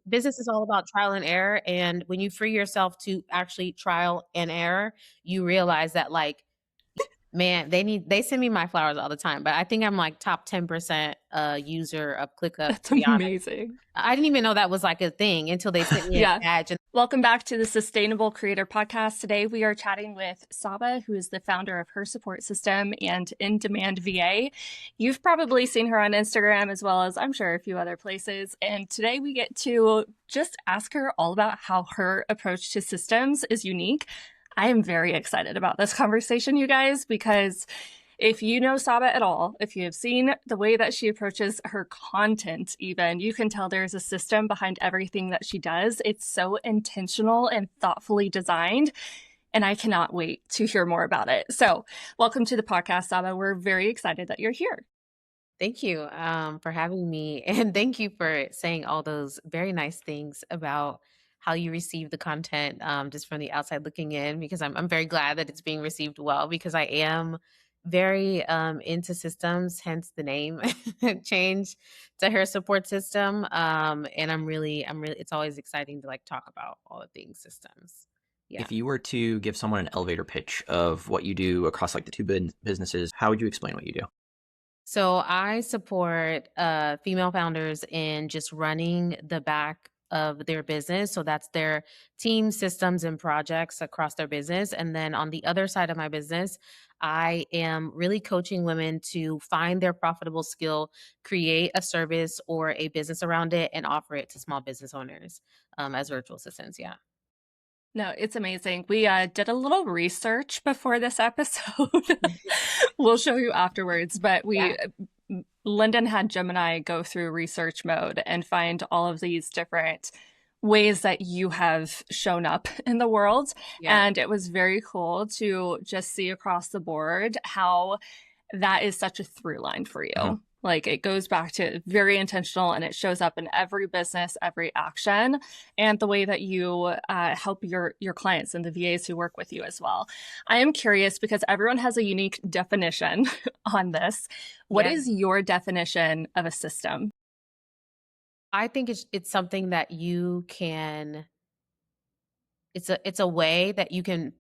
business is all about trial and error. And when you free yourself to actually trial and error, you realize that like, man, they send me my flowers all the time, but I think I'm like top 10% user of ClickUp, That's to be honest. amazing. I didn't even know that was like a thing until they sent me a Yeah. badge. And Welcome back to the Sustainable Creator Podcast. Today we are chatting with Saba, who is the founder of Her Support System and In Demand VA. You've probably seen her on Instagram as well as I'm sure a few other places. And today we get to just ask her all about how her approach to systems is unique. I am very excited about this conversation, you guys, because if you know Saba at all, if you have seen the way that she approaches her content, even, you can tell there's a system behind everything that she does. It's so intentional and thoughtfully designed, and I cannot wait to hear more about it. So welcome to the podcast, Saba. We're very excited that you're here. thank you for having me. And thank you for saying all those very nice things about how you receive the content just from the outside looking in, because I'm very glad that it's being received well, because I am very into systems, hence the name change to Her Support System. And I'm really, it's always exciting to like talk about all the things systems. Yeah. If you were to give someone an elevator pitch of what you do across like the two businesses, how would you explain what you do? So I support female founders in just running the back of their business. So that's their team systems and projects across their business. And then on the other side of my business, I am really coaching women to find their profitable skill, create a service or a business around it, and offer it to small business owners as virtual assistants. Yeah. No, it's amazing. We did a little research before this episode. We'll show you afterwards, but Lyndon had Gemini go through research mode and find all of these different ways that you have shown up in the world. Yeah. And it was very cool to just see across the board how that is such a through line for you. Mhm. Like it goes back to very intentional and it shows up in every business, every action, and the way that you help your clients and the VAs who work with you as well. I am curious because everyone has a unique definition on this. What Yeah. is your definition of a system? I think it's something that you can, it's a way that you can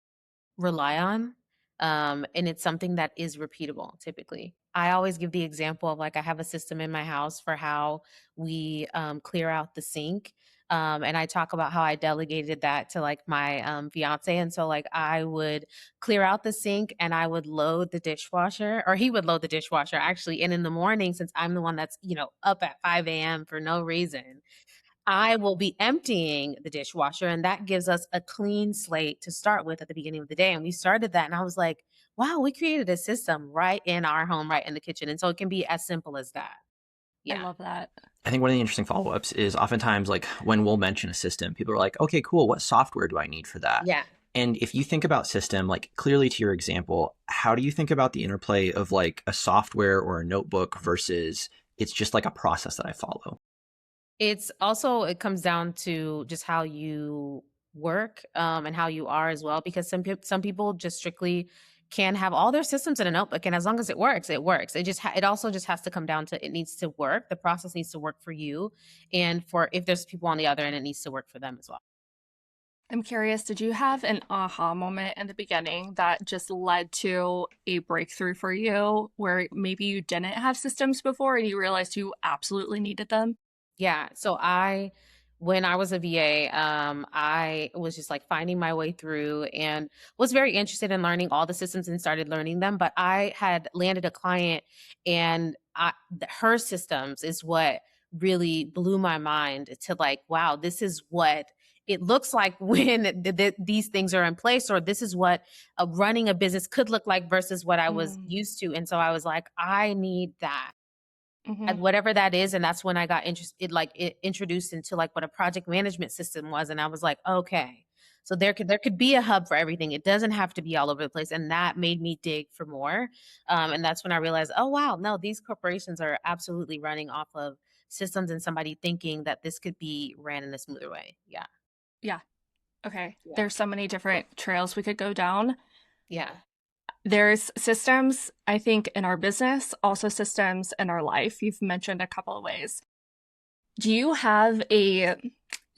rely on. And it's something that is repeatable typically. I always give the example of like I have a system in my house for how we clear out the sink. And I talk about how I delegated that to like my fiance. And so like I would clear out the sink and I would load the dishwasher, or he would load the dishwasher actually. And in the morning, since I'm the one that's, up at 5 a.m. for no reason, I will be emptying the dishwasher, and that gives us a clean slate to start with at the beginning of the day. And we started that, and I was like, wow, we created a system right in our home, right in the kitchen. And so it can be as simple as that. I Yeah. love that. I think one of the interesting follow-ups is oftentimes like when we'll mention a system, people are like, okay, cool. What software do I need for that? Yeah. And if you think about system, like clearly to your example, how do you think about the interplay of like a software or a notebook versus it's just like a process that I follow? It's also, it comes down to just how you work and how you are as well, because some people just strictly can have all their systems in a notebook, and as long as it works, it works. It also just has to come down to, it needs to work. The process needs to work for you, and for if there's people on the other end, it needs to work for them as well. I'm curious, did you have an aha moment in the beginning that just led to a breakthrough for you where maybe you didn't have systems before and you realized you absolutely needed them? Yeah. So when I was a VA, I was just like finding my way through and was very interested in learning all the systems and started learning them. But I had landed a client, and her systems is what really blew my mind to like, wow, this is what it looks like when these things are in place, or this is what running a business could look like versus what I was used to. And so I was like, I need that. Mm-hmm. Whatever that is. And that's when I got interested, introduced into like what a project management system was. And I was like, okay, so there could be a hub for everything. It doesn't have to be all over the place. And that made me dig for more. And that's when I realized, oh, wow, no, these corporations are absolutely running off of systems and somebody thinking that this could be ran in a smoother way. Yeah. Yeah. Okay. Yeah. There's so many different trails we could go down. Yeah. There's systems, I think, in our business, also systems in our life. You've mentioned a couple of ways. Do you have a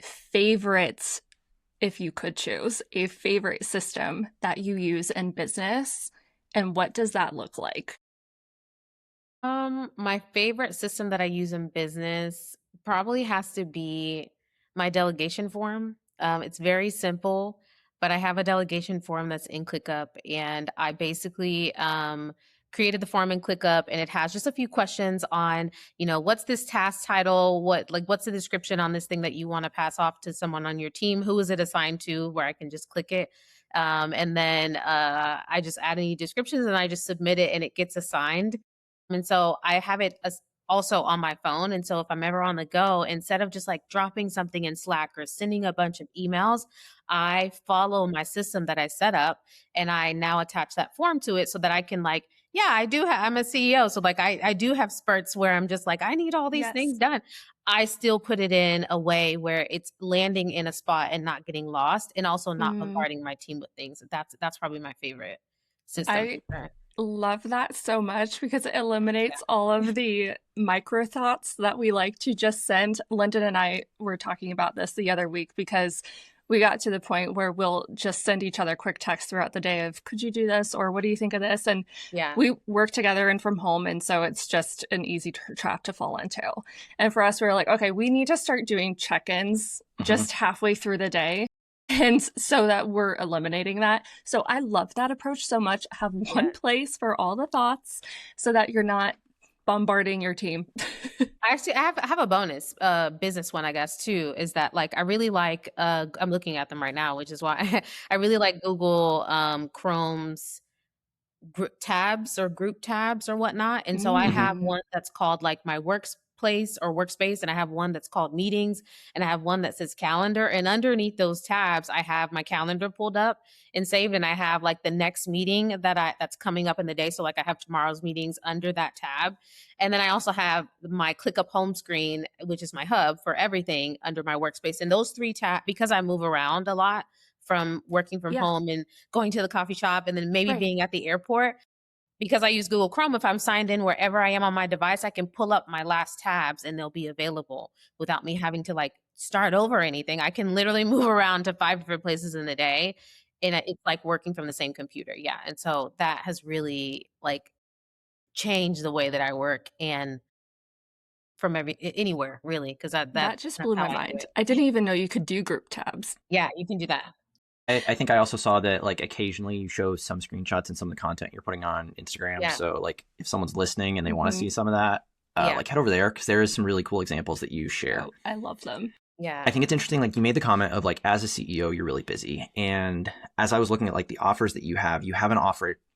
favorite, if you could choose, a favorite system that you use in business, and what does that look like? My favorite system that I use in business probably has to be my delegation form. It's very simple, but I have a delegation form that's in ClickUp, and I basically created the form in ClickUp, and it has just a few questions on, what's this task title, what's the description on this thing that you want to pass off to someone on your team, who is it assigned to, where I can just click it. And then I just add any descriptions and I just submit it and it gets assigned. And so I have it as also on my phone. And so if I'm ever on the go, instead of just like dropping something in Slack or sending a bunch of emails, I follow my system that I set up and I now attach that form to it so that I can yeah, I'm a CEO. So I do have spurts where I'm just like, I need all these Yes. things done. I still put it in a way where it's landing in a spot and not getting lost and also not Mm, bombarding my team with things. That's probably my favorite system I for sure. love that so much because it Yeah. eliminates all of the micro thoughts that we like to just send. Lyndon and I were talking about this the other week because we got to the point where we'll just send each other quick texts throughout the day of, could you do this? Or what do you think of this? And Yeah. we work together and from home. And so it's just an easy trap to fall into. And for us, we were like, okay, we need to start doing check ins Mhm. just halfway through the day. And so that we're eliminating that. So I love that approach so much. Have one Yeah. place for all the thoughts so that you're not bombarding your team. I have a bonus business one, I guess, too, is that I really like I'm looking at them right now, which is why I really like Google Chrome's tabs or group tabs or whatnot. And so I have Mm, one that's called my workplace or workspace, and I have one that's called meetings, and I have one that says calendar. And underneath those tabs, I have my calendar pulled up and saved, and I have the next meeting that's coming up in the day. So I have tomorrow's meetings under that tab. And then I also have my ClickUp home screen, which is my hub for everything under my workspace. And those three tabs, because I move around a lot from working from yeah, home and going to the coffee shop and then maybe right. being at the airport, because I use Google Chrome, if I'm signed in wherever I am on my device, I can pull up my last tabs and they'll be available without me having to start over or anything. I can literally move around to 5 different places in the day and it's like working from the same computer. Yeah. And so that has really changed the way that I work and from anywhere really, because That just that's blew how my I do mind. it. I didn't even know you could do group tabs. Yeah, you can do that. I think I also saw that occasionally you show some screenshots and some of the content you're putting on Instagram. Yeah. So if someone's listening and they want to Hmm. see some of that, Yeah. head over there because there is some really cool examples that you share. Oh, I love them. Yeah. I think it's interesting. You made the comment of as a CEO, you're really busy. And as I was looking at the offers that you have an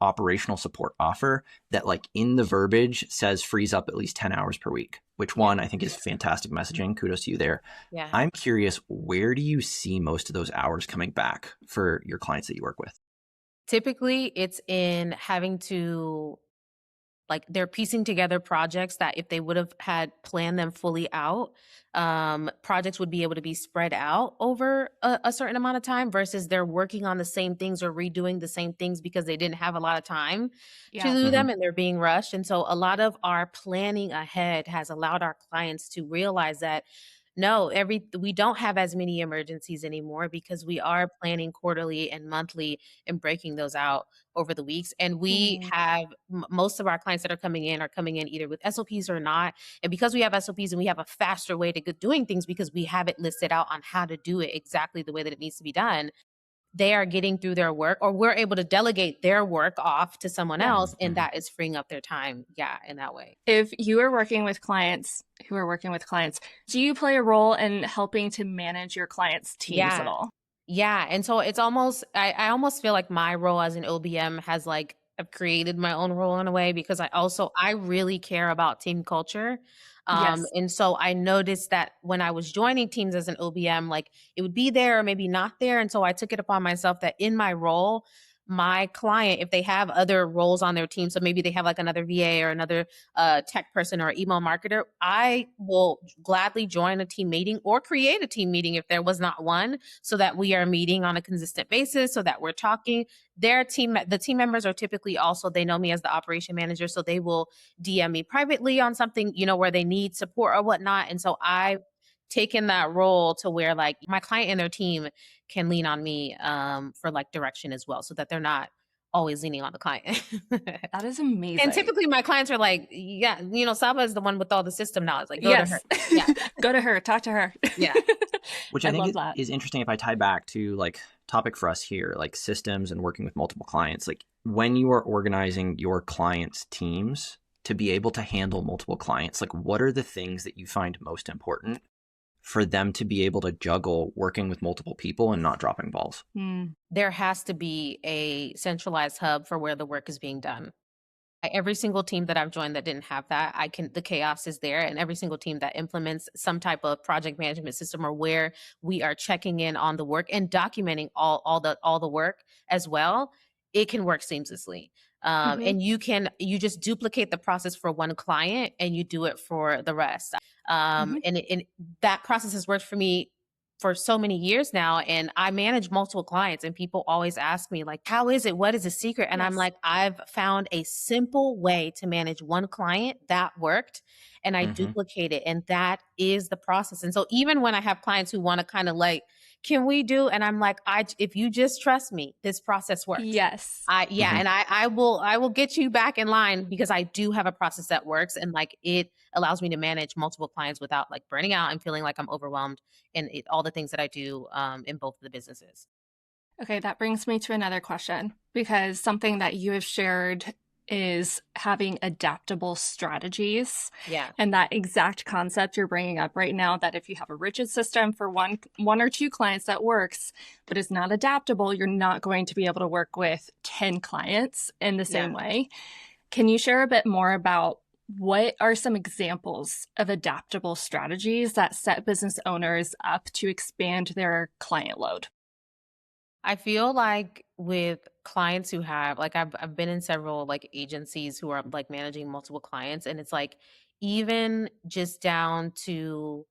operational support offer that in the verbiage says frees up at least 10 hours per week, which Yeah. one I think is fantastic messaging. Kudos to you there. Yeah. I'm curious, where do you see most of those hours coming back for your clients that you work with? Typically, it's in having to they're piecing together projects that if they would have had planned them fully out, projects would be able to be spread out over a certain amount of time versus they're working on the same things or redoing the same things because they didn't have a lot of time to Yeah. do Mm-hmm. them and they're being rushed. And so a lot of our planning ahead has allowed our clients to realize that no, we don't have as many emergencies anymore because we are planning quarterly and monthly and breaking those out over the weeks. And we Mm, have most of our clients that are coming in either with SOPs or not. And because we have SOPs and we have a faster way to get doing things because we have it listed out on how to do it exactly the way that it needs to be done, they are getting through their work or we're able to delegate their work off to someone yeah. else. And Mm-hmm. that is freeing up their time. Yeah, in that way. If you are working with clients who are working with clients, do you play a role in helping to manage your clients' teams at Yeah. all? Yeah, and so it's almost I almost feel like my role as an OBM has I've created my own role in a way because I really care about team culture. Yes. And so I noticed that when I was joining teams as an OBM, it would be there or maybe not there. And so I took it upon myself that in my role, my client, if they have other roles on their team, so maybe they have another VA or another tech person or email marketer, I will gladly join a team meeting or create a team meeting if there was not one so that we are meeting on a consistent basis so that we're talking. The team members are typically also, they know me as the operation manager, so they will DM me privately on something, where they need support or whatnot. And so I taken that role to where like my client and their team can lean on me for like direction as well, so that they're not always leaning on the client. That is And amazing. typically my clients are like, yeah, Saba is the one with all the system knowledge. Like, go to her. Yes. Yeah. Go to her, talk to her. Yeah. Which I I think love that. is interesting if I tie back to like topic for us here, like systems and working with multiple clients. Like when you are organizing your clients' teams to be able to handle multiple clients, like what are the things that you find most important for them to be able to juggle working with multiple people and not dropping balls? There has to be a centralized hub for where the work is being done. Every single team that I've joined that didn't have that, the chaos is there. And every single team that implements some type of project management system, or where we are checking in on the work and documenting all the work as well, it can work seamlessly. Mhm. And you just duplicate the process for one client and you do it for the rest. Mhm. And that process has worked for me for so many years now, and I manage multiple clients, and people always ask me like, how is it, what is the secret? And I'm Yes. like, I've found a simple way to manage one client that worked, and I Mm-hmm. duplicate it, and that is the process. And so even when I have clients who want to kind of like, can we do, and I'm like, if you just trust me, this process works. Yes. Yeah, Mm-hmm. and I will get you back in line, because I do have a process that works, and like it allows me to manage multiple clients without like burning out and feeling like I'm overwhelmed, and all the things that I do in both of the businesses. Okay, that brings me to another question, because something that you have shared is having adaptable strategies. Yeah. And that exact concept you're bringing up right now, that if you have a rigid system for one or two clients that works, but it's not adaptable, you're not going to be able to work with 10 clients in the Yeah. same way. Can you share a bit more about what are some examples of adaptable strategies that set business owners up to expand their client load? I feel like with clients who have like I've been in several like agencies who are like managing multiple clients, and it's like even just down to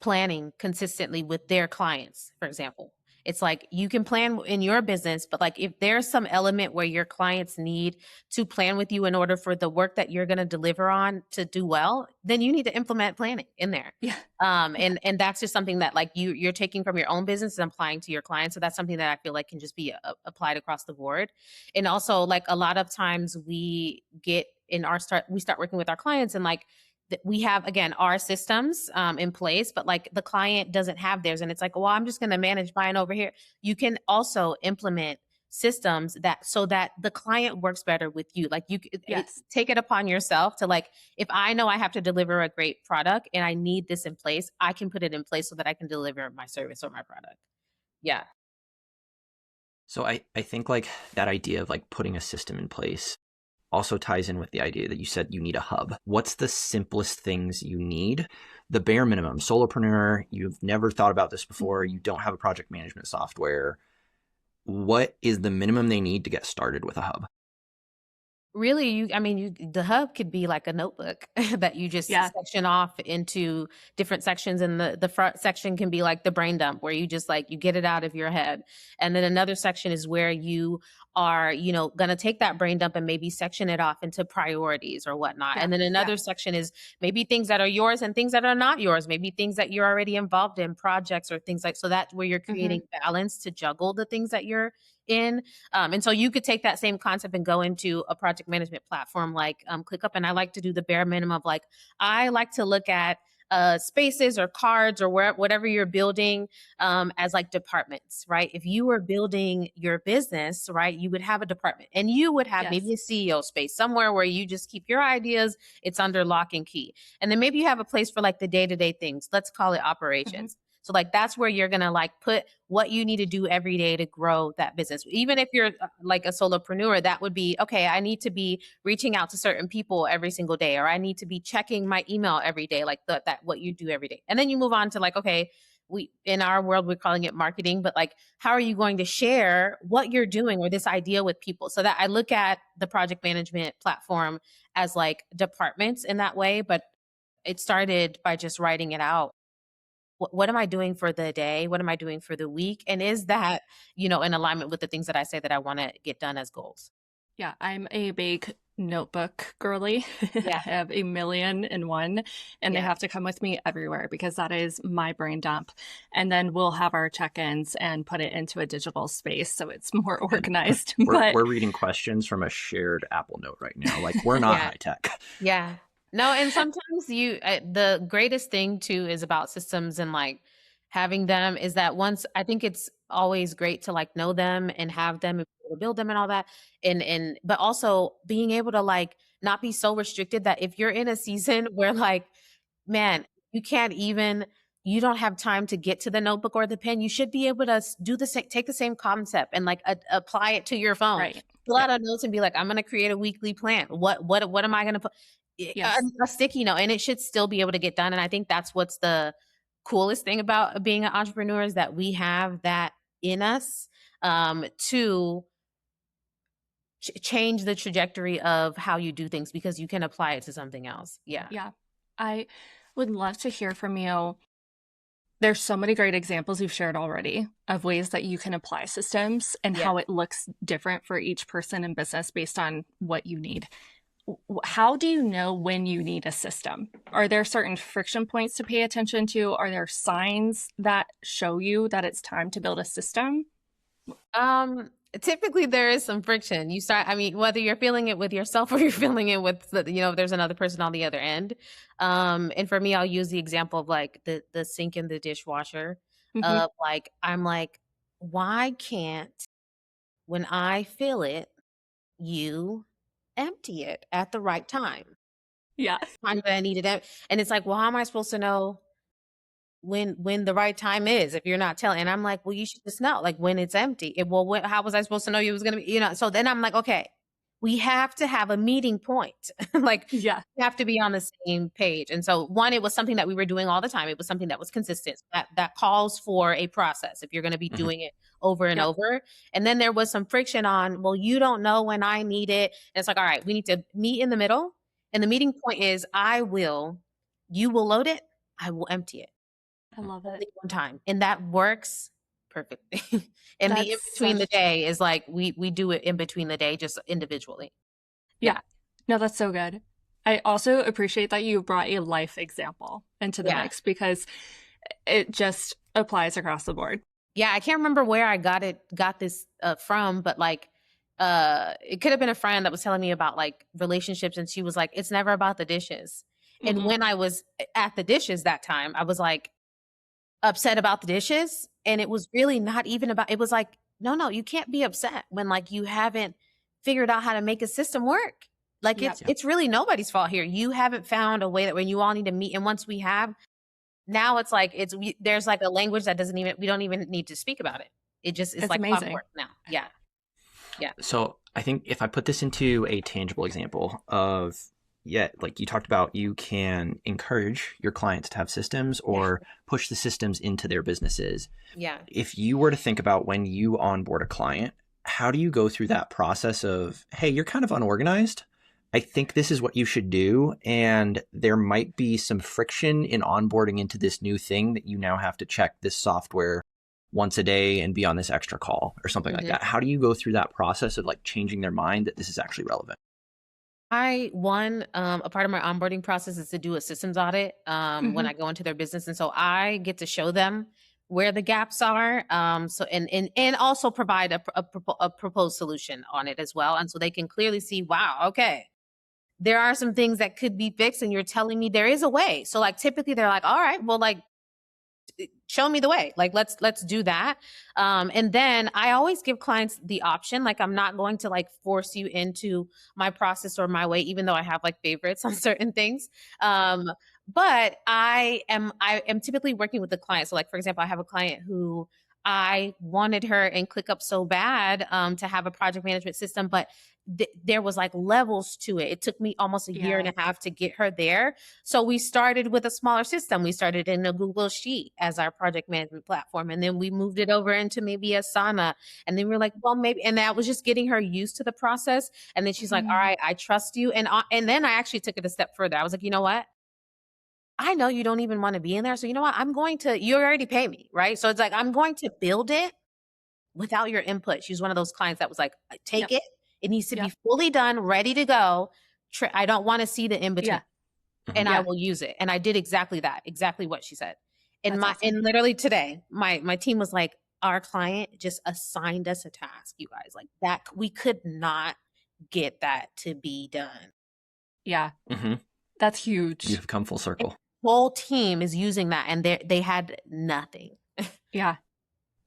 planning consistently with their clients, for example. It's like you can plan in your business, but like if there's some element where your clients need to plan with you in order for the work that you're going to deliver on to do well, then you need to implement planning in there. Yeah. And that's just something that like you're taking from your own business and applying to your clients. So that's something that I feel like can just be applied across the board. And also, like a lot of times we start working with our clients, and like we have again our systems in place, but like the client doesn't have theirs, and it's like, well, I'm just going to manage mine over here. You can also implement systems that so that the client works better with you. Like Yes. take it upon yourself to like, if I know I have to deliver a great product and I need this in place, I can put it in place so that I can deliver my service or my product. Yeah. So I think like that idea of like putting a system in place also ties in with the idea that you said you need a hub. What's the simplest things you need? The bare minimum. Solopreneur, you've never thought about this before, you don't have a project management software. What is the minimum they need to get started with a hub? Really, the hub could be like a notebook that you just Yeah. section off into different sections. And the front section can be like the brain dump, where you just like, you get it out of your head. And then another section is where you are, going to take that brain dump and maybe section it off into priorities or whatnot. Yeah. And then another section is maybe things that are yours and things that are not yours, maybe things that you're already involved in, projects or things like, so that's where you're creating balance to juggle the things that you're in. And so you could take that same concept and go into a project management platform like ClickUp. And I like to do the bare minimum of like, I like to look at spaces or cards or whatever you're building as like departments, right? If you were building your business, right, you would have a department, and you would have maybe a CEO space somewhere where you just keep your ideas. It's under lock and key. And then maybe you have a place for like the day-to-day things. Let's call it operations. So like that's where you're going to like put what you need to do every day to grow that business. Even if you're like a solopreneur, that would be, okay, I need to be reaching out to certain people every single day, or I need to be checking my email every day, like that what you do every day. And then you move on to like, okay, we in our world we're calling it marketing, but like how are you going to share what you're doing or this idea with people? So that I look at the project management platform as like departments in that way, but it started by just writing it out. What am I doing for the day? What am I doing for the week? And is that, in alignment with the things that I say that I want to get done as goals? Yeah, I'm a big notebook girly. I Yeah. have 1,000,001 and they Yeah. have to come with me everywhere because that is my brain dump. And then we'll have our check-ins and put it into a digital space so it's more And organized. we're But we're reading questions from a shared Apple Note right now. Like we're not Yeah. high tech. Yeah. No, and sometimes the greatest thing too is about systems and like having them is that once I think it's always great to like know them and have them and be able to build them and all that. And but also being able to like not be so restricted that if you're in a season where like, man, you can't even you don't have time to get to the notebook or the pen, you should be able to do the same, take the same concept and like apply it to your phone. right. Fill Yep. out a notes and be like, I'm going to create a weekly plan. What am I going to put? Yes. A sticky note, and it should still be able to get done. And I think that's what's the coolest thing about being an entrepreneur is that we have that in us to change the trajectory of how you do things because you can apply it to something else. Yeah. Yeah. I would love to hear from you. There's so many great examples you've shared already of ways that you can apply systems and Yeah. how it looks different for each person in business based on what you need. How do you know when you need a system? Are there certain friction points to pay attention to? Are there signs that show you that it's time to build a system? Typically there is some friction. You start, I mean, whether you're feeling it with yourself or you're feeling it with there's another person on the other end. And for me, I'll use the example of like the sink in the dishwasher Mm-hmm. of like, I'm like, why can't when I fill it, you empty it at the right time? Yeah. Time that I needed it. And it's like, well, how am I supposed to know when the right time is if you're not telling? And I'm like, well, you should just know like when it's empty. Well, how was I supposed to know you was gonna be, so then I'm like, okay, we have to have a meeting point. Like Yeah. we have to be on the same page. And so one, it was something that we were doing all the time. It was something that was consistent. That calls for a process if you're going to be Mhm. doing it over and Yep. over. And then there was some friction on, well, you don't know when I need it. And it's like, all right, we need to meet in the middle. And the meeting point is you will load it, I will empty it I love it. only one time. And that works perfectly. And the in That's between the such, day is like we do it in between the day, just individually. Yeah. yeah. No, that's so good. I also appreciate that you brought a life example into the Yeah. mix because it just applies across the board. Yeah. I can't remember where I got this from, but like it could have been a friend that was telling me about like relationships and she was like, it's never about the dishes. And Mm-mm. when I was at the dishes that time, I was like upset about the dishes. And it was really not even about, it was like, no, you can't be upset when like you haven't figured out how to make a system work. Like Yep. it's really nobody's fault here. You haven't found a way that when you all need to meet. And once we have, now it's like there's like a language that we don't even need to speak about it. It just it's It's like amazing. clockwork now. Yeah. Yeah. So I think if I put this into a tangible example of, yeah, like you talked about, you can encourage your clients to have systems or push the systems into their businesses. Yeah. If you were to think about when you onboard a client, how do you go through that process of, hey, you're kind of unorganized. I think this is what you should do. And there might be some friction in onboarding into this new thing that you now have to check this software once a day and be on this extra call or something like that. How do you go through that process of like changing their mind that this is actually relevant? A part of my onboarding process is to do a systems audit when I go into their business. And so I get to show them where the gaps are. So and also provide a proposed solution on it as well. And so they can clearly see, wow, okay, there are some things that could be fixed and you're telling me there is a way. So like typically they're like, all right, well, like show me the way. Like let's do that. And then I always give clients the option. Like I'm not going to like force you into my process or my way, even though I have like favorites on certain things. But I am typically working with the client. So like for example, I have a client who I wanted her in ClickUp so bad to have a project management system, but there was like levels to it. It took me almost a year and a half to get her there. So we started with a smaller system. We started in a Google Sheet as our project management platform. And then we moved it over into maybe Asana. And then we were like, well, maybe, and that was just getting her used to the process. And then she's like, all right, I trust you. And then I actually took it a step further. I was like, you know what? I know you don't even want to be in there. So you know what? You already pay me, right? So it's like, I'm going to build it without your input. She's one of those clients that was like, take it It needs to Yeah. be fully done, ready to go. I don't want to see the in between. Yeah. And Yeah. I will use it. And I did exactly that, exactly what she said. And That's awesome. and literally today, my team was like, our client just assigned us a task, you guys, like that. We could not get that to be done. Yeah. Mm-hmm. That's huge. You've come full circle. The whole team is using that, and they had nothing. Yeah.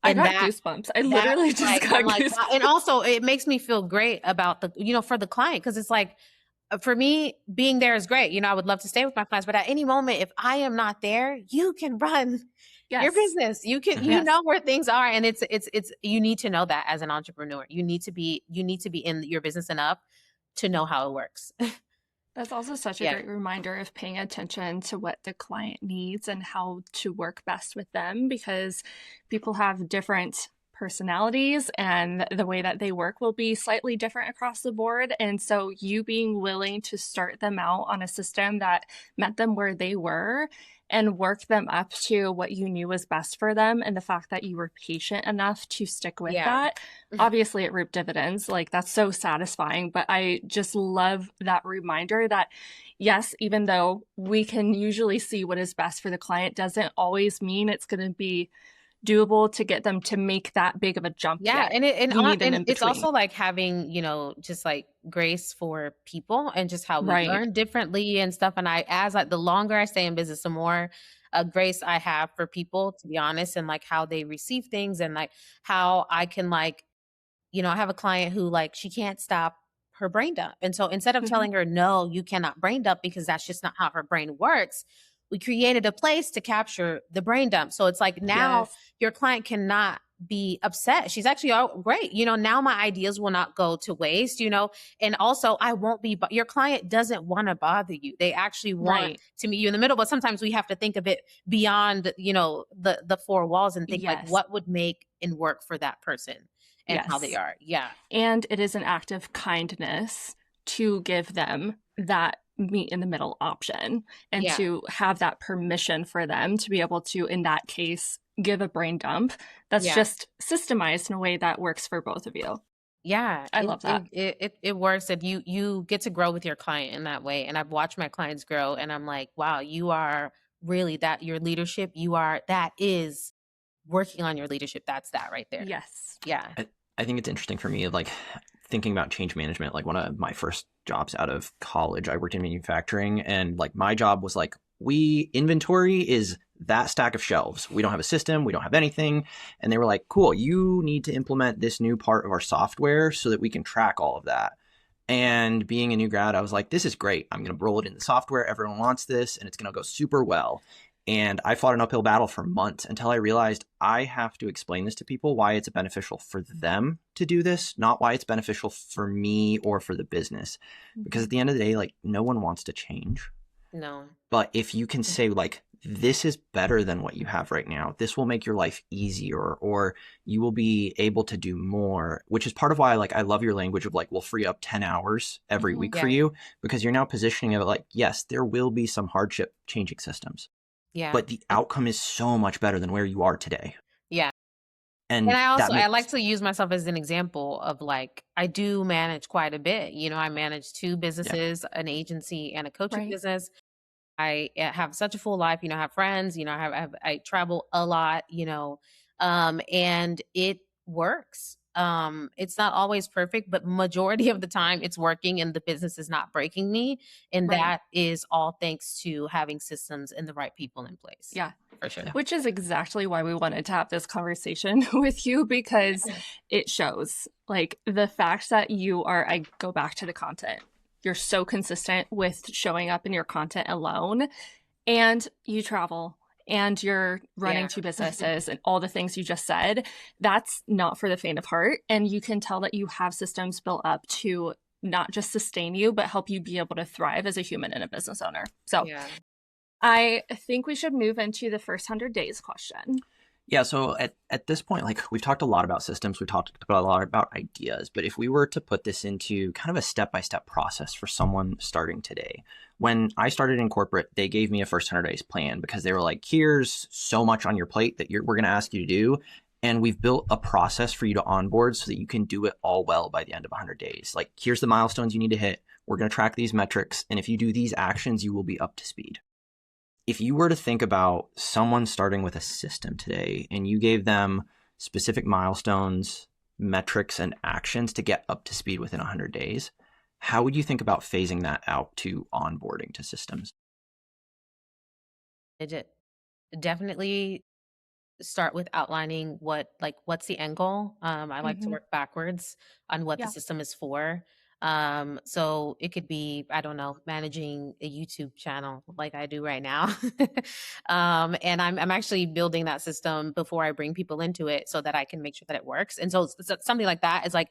I got goosebumps. I literally just got goosebumps. And also it makes me feel great about the, for the client. Cause it's like, for me, being there is great. I would love to stay with my clients, but at any moment, if I am not there, you can run your business. You can, you know where things are. And it's, you need to know that as an entrepreneur. You need to be in your business enough to know how it works. That's also such a great reminder of paying attention to what the client needs and how to work best with them, because people have different personalities and the way that they work will be slightly different across the board. And so you being willing to start them out on a system that met them where they were and work them up to what you knew was best for them, and the fact that you were patient enough to stick with that, obviously it reaped dividends. Like, that's so satisfying. But I just love that reminder that yes, even though we can usually see what is best for the client, doesn't always mean it's going to be doable to get them to make that big of a jump. Yeah. Yet. And it's also like having, just like grace for people and just how we learn differently and stuff. And the longer I stay in business, the more grace I have for people, to be honest, and like how they receive things, and like how I can I have a client who she can't stop her brain dump. And so instead of telling her, no, you cannot brain dump, because that's just not how her brain works, we created a place to capture the brain dump. So it's like now your client cannot be upset. She's actually, oh, great. Now my ideas will not go to waste, and also I won't be, your client doesn't want to bother you. They actually want to meet you in the middle. But sometimes we have to think of it beyond, the four walls, and think like what would make and work for that person and how they are. Yeah. And it is an act of kindness to give them that meet in the middle option, and to have that permission for them to be able to, in that case, give a brain dump that's just systemized in a way that works for both of you. Yeah. I love that. It works, and you get to grow with your client in that way. And I've watched my clients grow, and I'm like, wow, you are really your leadership. That is working on your leadership. That's that right there. Yes. Yeah. I think it's interesting for me, thinking about change management. One of my first jobs out of college, I worked in manufacturing, and my job was inventory is that stack of shelves. We don't have a system. We don't have anything. And they were like, cool, you need to implement this new part of our software so that we can track all of that. And being a new grad, I was like, this is great. I'm going to roll it in the software. Everyone wants this, and it's going to go super well. And I fought an uphill battle for months until I realized I have to explain this to people, why it's beneficial for them to do this, not why it's beneficial for me or for the business. Because at the end of the day, no one wants to change. No. But if you can say this is better than what you have right now, this will make your life easier, or you will be able to do more, which is part of why I love your language of we'll free up 10 hours every week for you, because you're now positioning it yes, there will be some hardship changing systems. Yeah. But the outcome is so much better than where you are today. Yeah. And I like to use myself as an example of I do manage quite a bit. I manage 2 businesses, an agency and a coaching business. I have such a full life, I have friends, I travel a lot, and it works. It's not always perfect, but majority of the time it's working, and the business is not breaking me. And that is all thanks to having systems and the right people in place. Yeah, for sure. Which is exactly why we wanted to have this conversation with you, because it shows the fact that I go back to the content. You're so consistent with showing up in your content alone, and you travel, and you're running 2 businesses and all the things you just said. That's not for the faint of heart. And you can tell that you have systems built up to not just sustain you, but help you be able to thrive as a human and a business owner. So I think we should move into the first 100 days question. Yeah. So at this point, we've talked a lot about systems. We've talked a lot about ideas. But if we were to put this into kind of a step-by-step process for someone starting today, when I started in corporate, they gave me a first 100 days plan, because they were like, here's so much on your plate that we're going to ask you to do. And we've built a process for you to onboard so that you can do it all well by the end of 100 days. Like, here's the milestones you need to hit. We're going to track these metrics. And if you do these actions, you will be up to speed. If you were to think about someone starting with a system today and you gave them specific milestones, metrics, and actions to get up to speed within 100 days, how would you think about phasing that out to onboarding to systems? It definitely start with outlining what's the end goal. I like to Mm-hmm. work backwards on what the Yeah. system is for. So it could be, I don't know, managing a YouTube channel like I do right now. And I'm actually building that system before I bring people into it so that I can make sure that it works. And so something like that is like,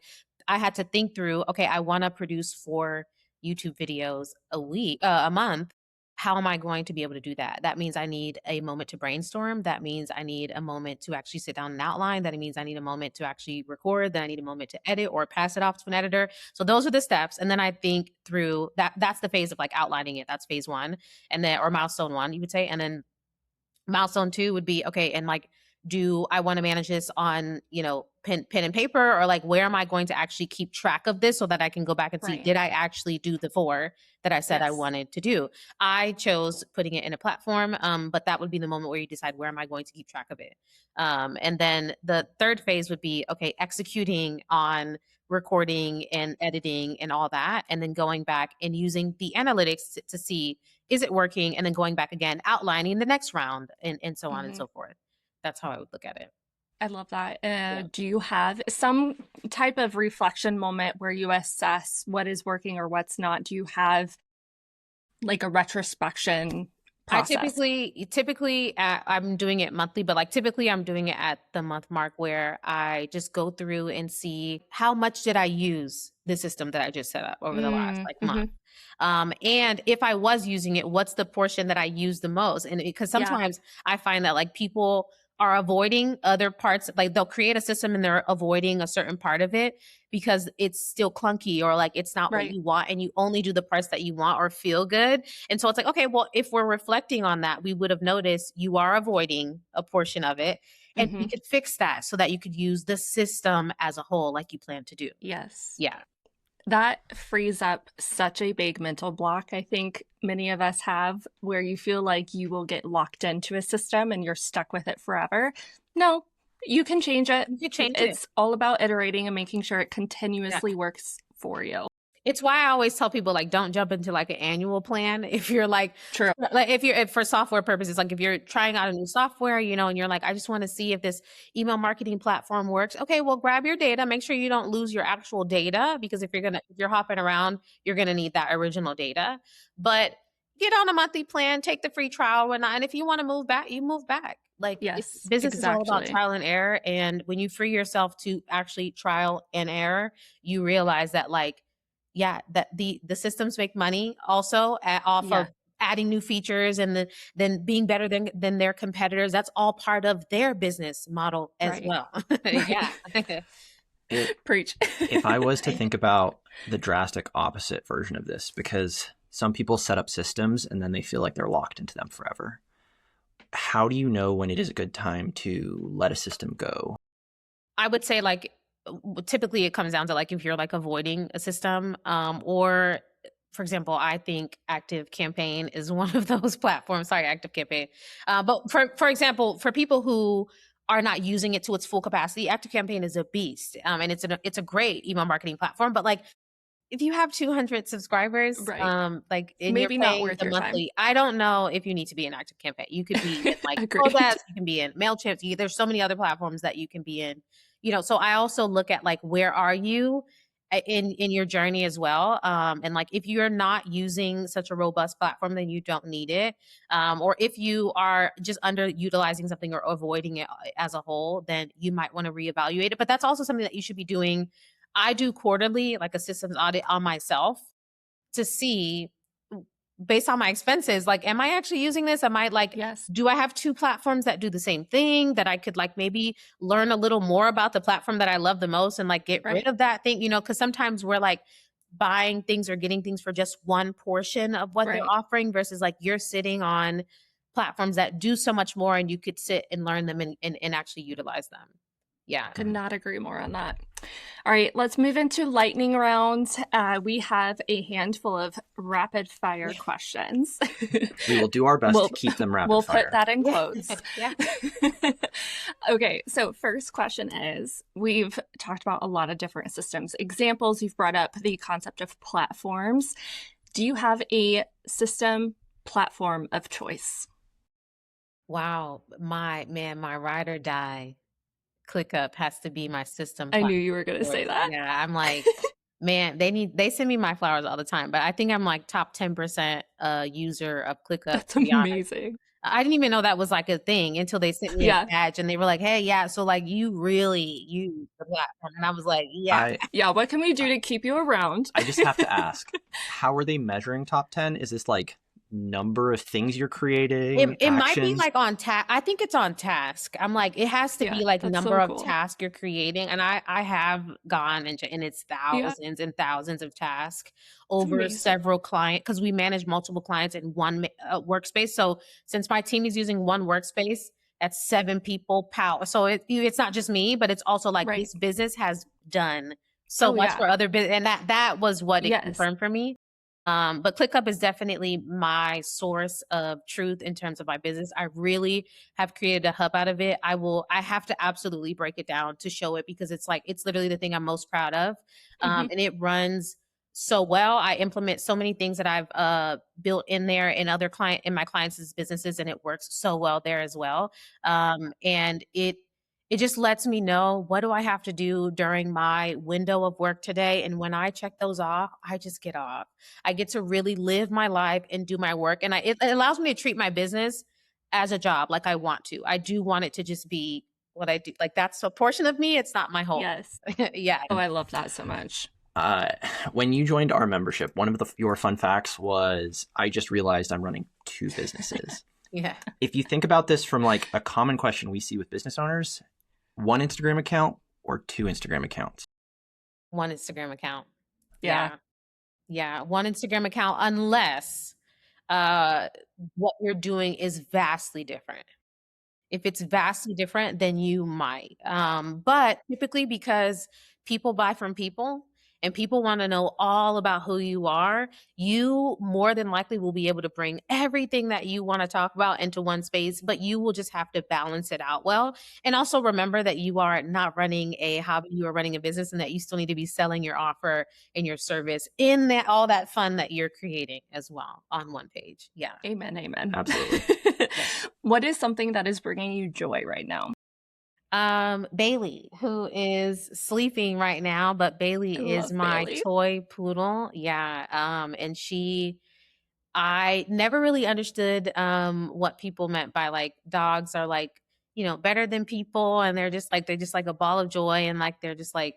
I had to think through, okay, I want to produce 4 YouTube videos a month. How am I going to be able to do that? That means I need a moment to brainstorm. That means I need a moment to actually sit down and outline. That means I need a moment to actually record. Then I need a moment to edit or pass it off to an editor. So those are the steps. And then I think through that. That's the phase of like outlining it. That's phase one. And then, or milestone one, you would say. And then milestone 2 would be, okay, and like, do I want to manage this on, pen and paper, or like, where am I going to actually keep track of this so that I can go back and see, Right. did I actually do the 4 that I said I Yes. wanted to do? I chose putting it in a platform, but that would be the moment where you decide, where am I going to keep track of it? And then the third phase would be, okay, executing on recording and editing and all that, and then going back and using the analytics to see, is it working? And then going back again, outlining the next round, and so on and Mm-hmm. so forth. That's how I would look at it. I love that. Yeah. Do you have some type of reflection moment where you assess what is working or what's not? Do you have like a retrospection I process? I'm doing it monthly, but like typically I'm doing it at the month mark, where I just go through and see, how much did I use the system that I just set up over the last like Mm-hmm. month. And if I was using it, what's the portion that I use the most? And because Yeah. sometimes I find that like people are avoiding other parts, like they'll create a system and they're avoiding a certain part of it because it's still clunky, or like it's not what Right. you want, and you only do the parts that you want or feel good. And so it's like, okay, well, if we're reflecting on that, we would have noticed you are avoiding a portion of it, and we Mm-hmm. could fix that so that you could use the system as a whole like you plan to do. Yes. Yeah. That frees up such a big mental block, I think many of us have, where you feel like you will get locked into a system and you're stuck with it forever. No, you can change it. You could change it. It's all about iterating and making sure it Yeah. continuously works for you. It's why I always tell people, like, don't jump into like an annual plan. If you're like, True. like if for software purposes, like if you're trying out a new software, and you're like, I just want to see if this email marketing platform works. Okay, well, grab your data, make sure you don't lose your actual data, because if you're hopping around, you're gonna need that original data. But get on a monthly plan, take the free trial, whatnot, and if you want to move back, you move back. Like, Yes, business is all about exactly. trial and error, and when you free yourself to actually trial and error, you realize that, like, yeah, that the systems make money also off Yeah, of adding new features, and then being better than their competitors. That's all part of their business model as right. well. Right. Yeah. Preach. If I was to think about the drastic opposite version of this, because some people set up systems and then they feel like they're locked into them forever. How do you know when it is a good time to let a system go? I would say, like, typically it comes down to, like, if you're like avoiding a system, or for example, I think Active Campaign is one of those platforms. Sorry, Active Campaign. But for example, for people who are not using it to its full capacity, Active Campaign is a beast, and it's a great email marketing platform. But like, if you have 200 subscribers, Right. like, and you're Maybe not paying worth the your time. monthly, I don't know if you need to be in Active Campaign. You could be in like Agreed. Odesk, you can be in Mailchimp. There's so many other platforms that you can be in. So I also look at, like, where are you in your journey as well. And like, if you're not using such a robust platform, then you don't need it. Or if you are just underutilizing something or avoiding it as a whole, then you might want to reevaluate it. But that's also something that you should be doing. I do quarterly, like a systems audit on myself, to see, based on my expenses, like, am I actually using this? Am I like, Yes. do I have 2 platforms that do the same thing, that I could like maybe learn a little more about the platform that I love the most and like get rid Right. of that thing, because sometimes we're like buying things or getting things for just one portion of what they're Right. offering, versus like you're sitting on platforms that do so much more, and you could sit and learn them and actually utilize them. Yeah. Could not agree more on that. All right, let's move into lightning rounds. We have a handful of rapid fire questions. We will do our best to keep them rapid We'll put fire. that in Yeah. quotes. Yeah. Okay, so first question is, we've talked about a lot of different systems. Examples, you've brought up the concept of platforms. Do you have a system platform of choice? Wow. My ride or die ClickUp has to be my system I knew platform you were going to of say choice. that. Yeah, I'm like, man, they send me my flowers all the time, but I think I'm like top 10% user of ClickUp, That's to be honest. amazing. I didn't even know that was like a thing until they sent me a Yeah. badge and they were like, "Hey, yeah, so like you really use the platform." And I was like, "Yeah." Yeah, what can we do to keep you around? I just have to ask, how are they measuring top 10? Is this like number of things you're creating, It might be actions? like on task. I think it's on task. I'm like, it has to Yeah, be like that's number so of cool. tasks you're creating. And I have gone into, and it's Yeah, thousands and thousands of tasks it's over amazing. several clients because we manage multiple clients in one workspace. So since my team is using one workspace, that's 7 people power. So it's not just me, but it's also like Right. this business has done so Oh, much yeah. for other business. And that was what it Yes. confirmed for me. But ClickUp is definitely my source of truth in terms of my business. I really have created a hub out of it. I have to absolutely break it down to show it because it's like, it's literally the thing I'm most proud of. Hmm. And it runs so well. I implement so many things that I've built in there in my clients' businesses, and it works so well there as well. And it just lets me know what do I have to do during my window of work today. And when I check those off, I just get off. I get to really live my life and do my work. And it allows me to treat my business as a job like I want to. I do want it to just be what I do. Like that's a portion of me. It's not my whole. Yes. Yeah. Oh, I love that so much. Uh, when you joined our membership, one of your fun facts was I just realized I'm running 2 businesses. Yeah. If you think about this from like a common question we see with business owners, 1 Instagram account or 2 Instagram accounts? One Instagram account. Yeah. Yeah. Yeah. One Instagram account, unless uh what you're doing is vastly different. If it's vastly different, then you might. But typically because people buy from people and people want to know all about who you are, you more than likely will be able to bring everything that you want to talk about into one space, but you will just have to balance it out well. And also remember that you are not running a hobby, you are running a business and that you still need to be selling your offer and your service in that all that fun that you're creating as well on one page. Yeah. Amen. Amen. Absolutely. What is something that is bringing you joy right now? Bailey, who is sleeping right now, but I Bailey is love my Bailey. toy poodle. Yeah. And I never really understood what people meant by like dogs are like, better than people and they're just like a ball of joy and like they're just like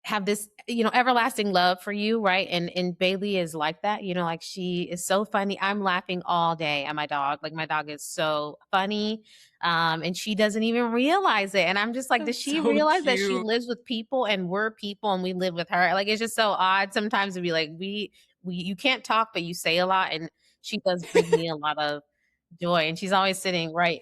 have this, everlasting love for you, right? And Bailey is like that, like she is so funny. I'm laughing all day at my dog. Like my dog is so funny. And she doesn't even realize it. And I'm just like, does That's she so realize that she cute. lives with people and we're people and we live with her? Like it's just so odd sometimes to be like, we you can't talk, but you say a lot. And she does bring me a lot of joy. And she's always sitting right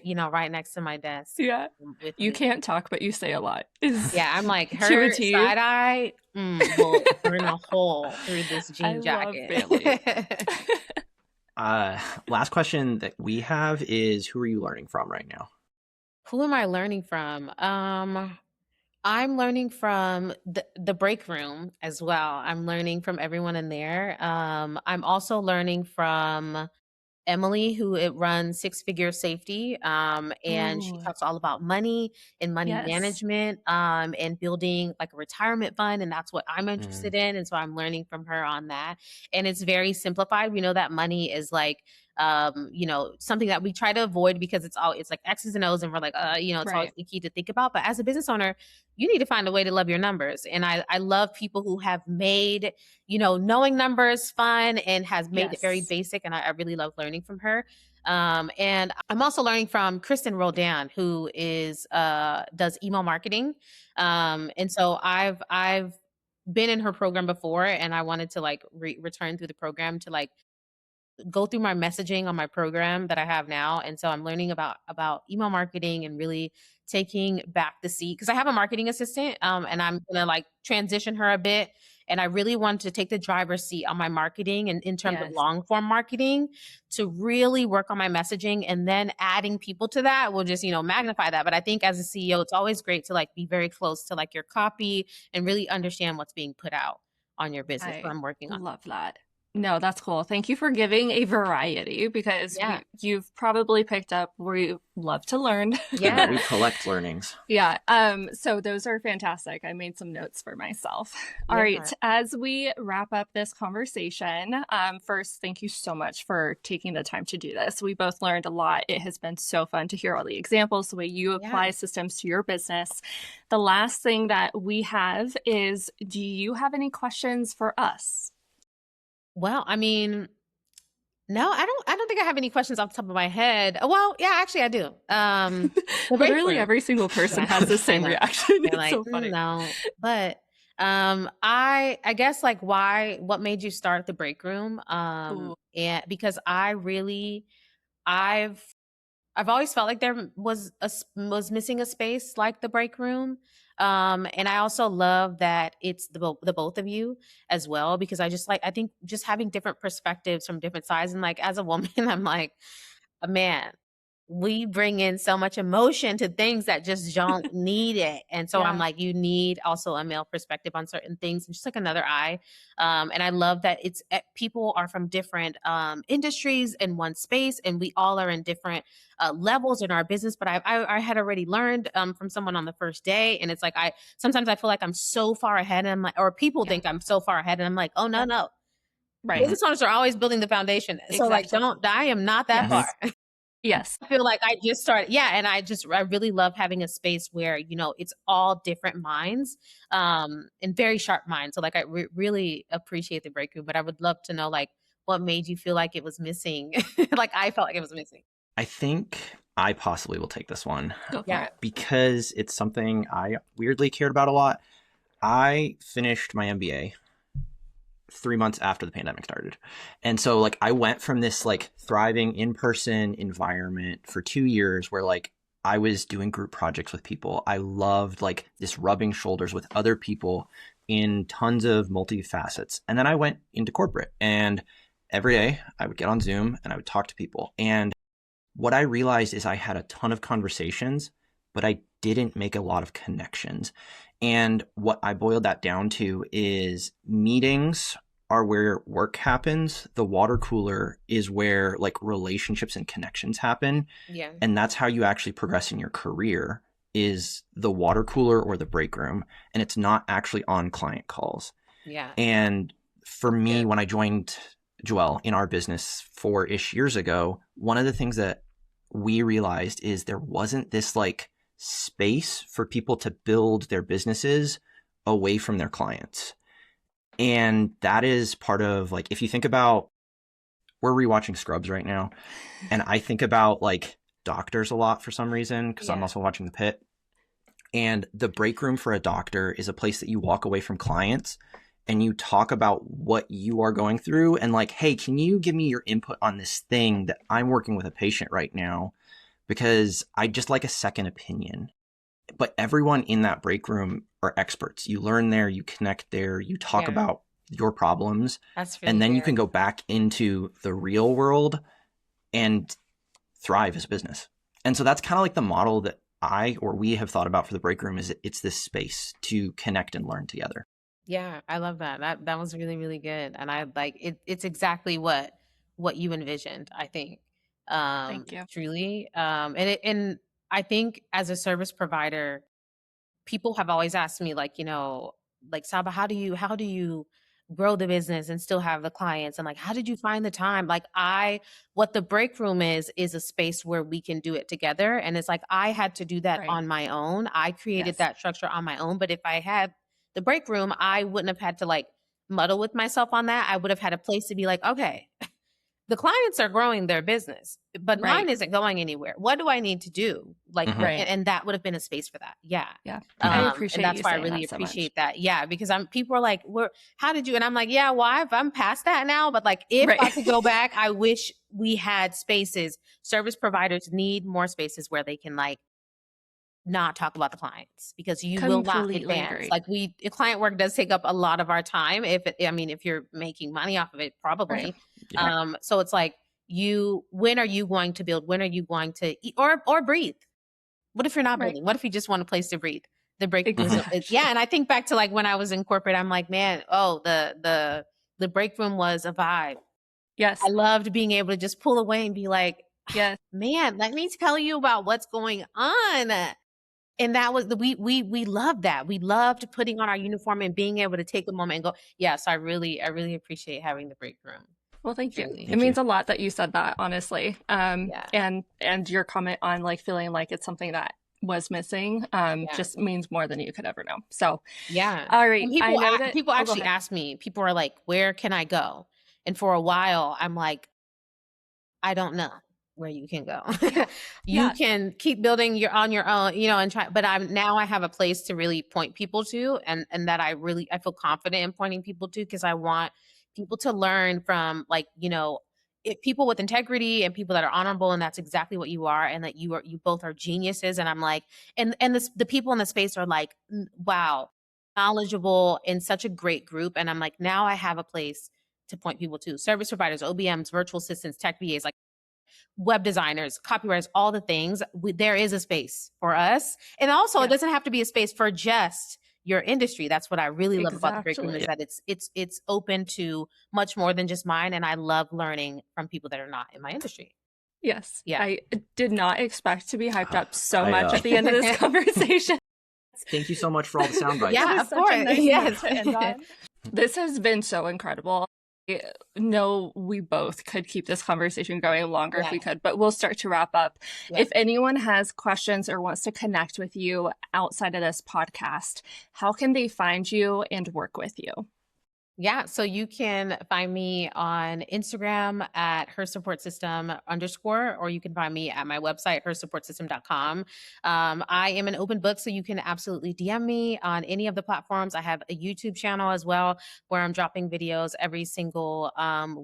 next to my desk Yeah. with You me. can't talk, but you say a lot. Is Yeah, I'm like, to a her T. side eye will burn a hole through this I jean love Bailey. jacket. Last question that we have is who are you learning from right now? Who am I learning from? I'm learning from the break room as well. I'm learning from everyone in there. I'm also learning from Emily, who it runs Six Figure Safety. And she Ooh, talks all about money and money yes. management, and building like a retirement fund. And that's what I'm Mm. interested in. And so I'm learning from her on that. And it's very simplified. We know that money is like, something that we try to avoid because it's like X's and O's and we're like, it's always Right. key to think about. But as a business owner, you need to find a way to love your numbers. And I love people who have made knowing numbers fun and has made it very Yes. basic. And I really love learning from her. And I'm also learning from Kristen Roldan, who does email marketing. And so I've been in her program before and I wanted to like return through the program to like go through my messaging on my program that I have now. And so I'm learning about email marketing and really taking back the seat because I have a marketing assistant, and I'm gonna like transition her a bit. And I really want to take the driver's seat on my marketing and in terms of Yes. long form marketing to really work on my messaging, and then adding people to that will just, magnify that. But I think as a CEO, it's always great to like be very close to like your copy and really understand what's being put out on your business. So I I'm working on. love that. No, that's cool. Thank you for giving a variety because Yeah. you've probably picked up where you love to learn. Yeah. We collect learnings. Yeah. So those are fantastic. I made some notes for myself. All right. As we wrap up this conversation, first, thank you so much for taking the time to do this. We both learned a lot. It has been so fun to hear all the examples, the way you apply systems to your business. The last thing that we have is, do you have any questions for us? Well, I mean, no, I don't think I have any questions off the top of my head. Well, yeah, actually I do. The break Literally room. every single person has the same reaction. They're It's like, so funny. no. But I guess like what made you start the break room? Ooh. And because I've always felt like there was missing a space like the break room. And I also love that it's the both of you as well, because I think just having different perspectives from different sides, and like as a woman, I'm like, man, we bring in so much emotion to things that just don't need it. And so I'm like, you need also a male perspective on certain things, and just like another eye. And I love that people are from different industries in one space, and we all are in different levels in our business. But I had already learned from someone on the first day, and it's like sometimes I feel like I'm so far ahead, and I'm like, or people think I'm so far ahead, and I'm like, oh no. Right. Business owners are always building the foundation. So like, I am not that far. Yes. I feel like I just started. Yeah. And I really love having a space where, it's all different minds, and very sharp minds. So like, I really appreciate the break room, but I would love to know like what made you feel like it was missing. Like I felt like it was missing. I think I possibly will take this one. Go for it. Because it's something I weirdly cared about a lot. I finished my MBA 3 months after the pandemic started. And so like I went from this like thriving in-person environment for 2 years where like I was doing group projects with people. I loved like this rubbing shoulders with other people in tons of multi-facets. And then I went into corporate, and every day I would get on Zoom and I would talk to people. And what I realized is I had a ton of conversations, but I didn't make a lot of connections. And what I boiled that down to is meetings are where work happens. The water cooler is where like relationships and connections happen. Yeah. And that's how you actually progress in your career, is the water cooler or the break room. And it's not actually on client calls. Yeah. And for me, when I joined Joelle in our business 4-ish years ago, one of the things that we realized is there wasn't this like space for people to build their businesses away from their clients. And that is part of like, if you think about, we're rewatching Scrubs right now, and I think about like doctors a lot for some reason, because I'm also watching The Pitt. And the break room for a doctor is a place that you walk away from clients and you talk about what you are going through, and like, hey, can you give me your input on this thing that I'm working with a patient right now? Because I just like a second opinion. But everyone in that break room are experts. You learn there, you connect there, you talk about your problems, and then you can go back into the real world and thrive as a business. And so that's kind of like the model that we have thought about for the break room, is it's this space to connect and learn together. Yeah, I love that. That was really, really good. And I like it. It's exactly what you envisioned, I think. Thank you. Truly. And I think as a service provider, people have always asked me like, like, Saba, how do you grow the business and still have the clients? And like, how did you find the time? Like what the break room is a space where we can do it together. And it's like, I had to do that on my own. I created that structure on my own. But if I had the break room, I wouldn't have had to like muddle with myself on that. I would have had a place to be like, okay, the clients are growing their business, but mine isn't going anywhere. What do I need to do? Like, and that would have been a space for that. Yeah. Yeah. I appreciate and that's why I really appreciate that. Yeah. Because people are like, how did you? And I'm like, yeah, well, I'm past that now. But like, if I could go back, I wish we had spaces. Service providers need more spaces where they can like not talk about the clients because you will not Completely advance. agree. Like client work does take up a lot of our time. If you're making money off of it, probably. Right. Yeah. So it's like when are you going to build? When are you going to eat or breathe? What if you're not Right. building? What if you just want a place to breathe? The break room Exactly. yeah. And I think back to like when I was in corporate, I'm like, man, the break room was a vibe. Yes. I loved being able to just pull away and be like, Yes. man, let me tell you about what's going on. And that was we loved that. We loved putting on our uniform and being able to take a moment and go, yeah, so I really appreciate having the break room. Well, thank you. Truly. It Thank means you. a lot that you said that, honestly. Yeah. And your comment on like feeling like it's something that was missing Yeah. just means more than you could ever know. So, Yeah. all right. And I know that people go actually ahead. ask me, people are like, where can I go? And for a while, I'm like, I don't know where you can go. Yeah. You Yeah. can keep building on your own, and try, but I have a place to really point people to and that I feel confident in pointing people to because I want people to learn from people with integrity and people that are honorable, and that's exactly what you are, and that you both are geniuses. And I'm like, and the people in the space are like, wow, knowledgeable in such a great group. And I'm like, now I have a place to point people to service providers, OBMs, virtual assistants, tech VAs, like web designers, copywriters, all the things. There is a space for us. And also it doesn't have to be a space for just your industry. That's what I really love about the break room is Exactly. that it's open to much more than just mine. And I love learning from people that are not in my industry. Yes. Yeah. I did not expect to be hyped up so I, much at the end of this conversation. Thank you so much for all the sound bites. Yeah, It was of such course. a nice Yes. note to end on. This has been so incredible. I know we both could keep this conversation going longer if we could, but we'll start to wrap up. Yeah. If anyone has questions or wants to connect with you outside of this podcast, how can they find you and work with you? Yeah, so you can find me on Instagram at hersupportsystem_, or you can find me at my website, hersupportsystem.com. I am an open book, so you can absolutely DM me on any of the platforms. I have a YouTube channel as well, where I'm dropping videos every single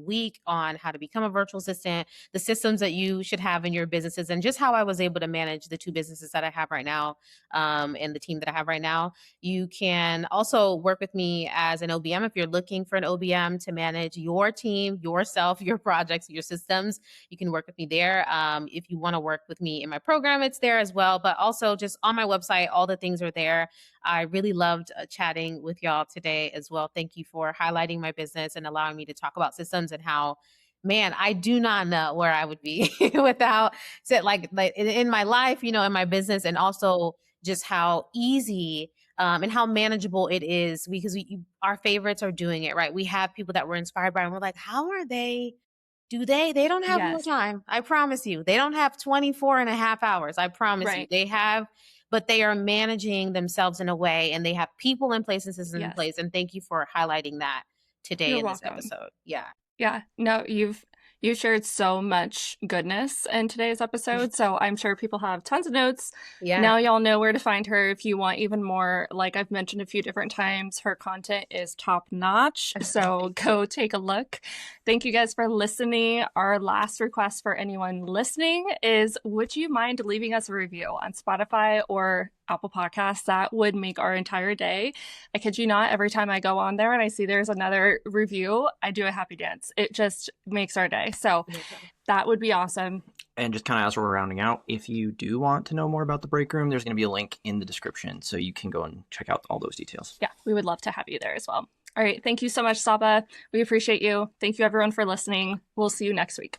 week on how to become a virtual assistant, the systems that you should have in your businesses, and just how I was able to manage the 2 businesses that I have right now, and the team that I have right now. You can also work with me as an OBM if you're looking for an OBM to manage your team, yourself, your projects, your systems. You can work with me there. If you want to work with me in my program, it's there as well. But also just on my website, all the things are there. I really loved chatting with y'all today as well. Thank you for highlighting my business and allowing me to talk about systems and how, man, I do not know where I would be without like in my life, in my business, and also just how easy and how manageable it is because our favorites are doing it, right? We have people that we're inspired by and we're like, how are they? They don't have more Yes. time. I promise you. They don't have 24 and a half hours. I promise you. Right. They have, but they are managing themselves in a way and they have people in place and systems in Yes. place. And thank you for highlighting that today You're in this welcome. episode. Yeah. Yeah. No, you've shared so much goodness in today's episode. So I'm sure people have tons of notes. Yeah. Now y'all know where to find her if you want even more. Like I've mentioned a few different times, her content is top notch. So go take a look. Thank you guys for listening. Our last request for anyone listening is, would you mind leaving us a review on Spotify or Apple Podcasts? That would make our entire day. I kid you not, every time I go on there and I see there's another review, I do a happy dance. It just makes our day. So that would be awesome. And just kind of as we're rounding out, if you do want to know more about the break room, there's going to be a link in the description so you can go and check out all those details. Yeah, we would love to have you there as well. All right. Thank you so much, Saba. We appreciate you. Thank you, everyone, for listening. We'll see you next week.